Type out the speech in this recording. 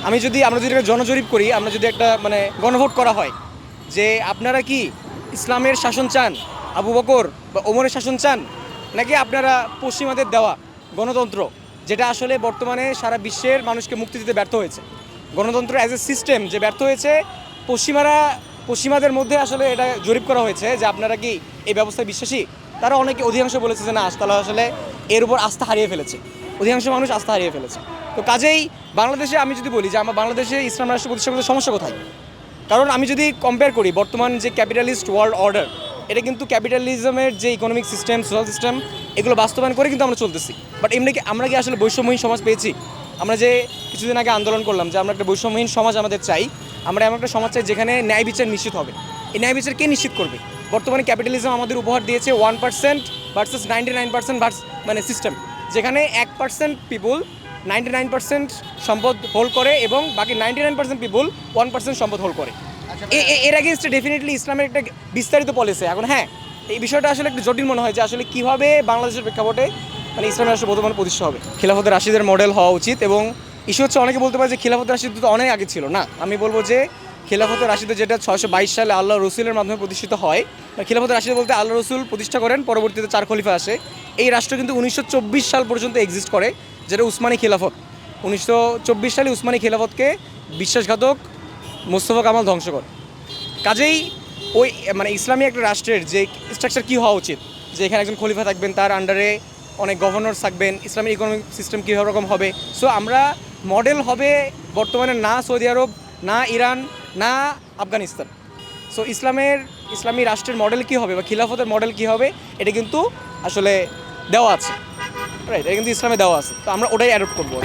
আমরা যদি একটা জনজরিপ করি, আমরা যদি একটা মানে গণভোট করা হয় যে আপনারা কি ইসলামের শাসন চান, আবু বকর বা ওমরের শাসন চান, নাকি আপনারা পশ্চিমাদের দেওয়া গণতন্ত্র, যেটা আসলে বর্তমানে সারা বিশ্বের মানুষকে মুক্তি দিতে ব্যর্থ হয়েছে, গণতন্ত্র অ্যাজ এ সিস্টেম যে ব্যর্থ হয়েছে, পশ্চিমাদের মধ্যে আসলে এটা জরিপ করা হয়েছে যে আপনারা কি এই ব্যবস্থায় বিশ্বাসী, তারা অনেকে অধিকাংশ বলেছে যে না, তারা আসলে এর উপর আস্থা হারিয়ে ফেলেছে, অধিকাংশ মানুষ আস্থা হারিয়ে ফেলেছে। তো কাজেই বাংলাদেশে আমি যদি বলি যে আমার বাংলাদেশে ইসলাম রাষ্ট্র প্রতিষ্ঠা করতে সমস্যা কোথায়, কারণ আমি যদি কম্পেয়ার করি বর্তমান যে ক্যাপিটালিস্ট ওয়ার্ল্ড অর্ডার, এটা কিন্তু ক্যাপিটালিজমের যে ইকোনমিক সিস্টেম, সোশ্যাল সিস্টেম, এগুলো বাস্তবায়ন করে কিন্তু আমরা চলতেছি। বাট আমরা কি আসলে বৈষম্যহীন সমাজ পেয়েছি? আমরা যে কিছুদিন আগে আন্দোলন করলাম যে আমরা একটা বৈষম্যহীন সমাজ আমাদের চাই, আমরা এমন একটা সমাজ চাই যেখানে ন্যায় বিচার নিশ্চিত হবে। এই ন্যায় বিচার কে নিশ্চিত করবে? বর্তমানে ক্যাপিটালিজম আমাদের উপহার দিয়েছে 1% ভার্সেস 99% মানে সিস্টেম, যেখানে 1% পিপুল 99% সম্পদ হোল্ড করে এবং বাকি 99% পিপুল 1% সম্পদ হোল্ড করে। এর এগেইনস্টে ডেফিনেটলি ইসলামের একটা বিস্তারিত পলিসি। এখন হ্যাঁ, এই বিষয়টা আসলে একটু জটিল মনে হয় যে আসলে কীভাবে বাংলাদেশের প্রেক্ষাপটে মানে ইসলামের রাষ্ট্র বর্তমানে প্রতিষ্ঠা হবে। খিলাফতে রাশিদের মডেল হওয়া উচিত, এবং ইস্যু হচ্ছে অনেকে বলতে পারে যে খিলাফতে রাশিদ তো অনেক আগে ছিল। না, আমি বলবো যে খিলাফতে রাশিদে যেটা 622 সালে আল্লাহ রসুলের মাধ্যমে প্রতিষ্ঠিত হয়, খিলাফতে রাশিদ বলতে আল্লাহ রসুল প্রতিষ্ঠা করেন, পরবর্তীতে 4 খলিফা আসে। এই রাষ্ট্র কিন্তু 1924 সাল পর্যন্ত এক্সিস্ট করে, যেটা উসমানী খিলাফত। 1924 সালে উসমানী খিলাফতকে বিশ্বাসঘাতক মোস্তফা কামাল ধ্বংস করে। কাজেই ওই মানে ইসলামী একটা রাষ্ট্রের যে স্ট্রাকচার কী হওয়া উচিত, যে এখানে একজন খলিফা থাকবেন, তার আন্ডারে অনেক গভর্নর থাকবেন, ইসলামের ইকোনমিক সিস্টেম কীভাবে রকম হবে। সো আমরা মডেল হবে বর্তমানে না সৌদি আরব, না ইরান, না আফগানিস্তান। সো ইসলামী রাষ্ট্রের মডেল কী হবে বা খিলাফতের মডেল কী হবে, এটা কিন্তু আসলে দেওয়া আছে, রাইট? এটা কিন্তু ইসলামে দেওয়া আছে, তো আমরা ওটাই অ্যাডপ্ট করবো।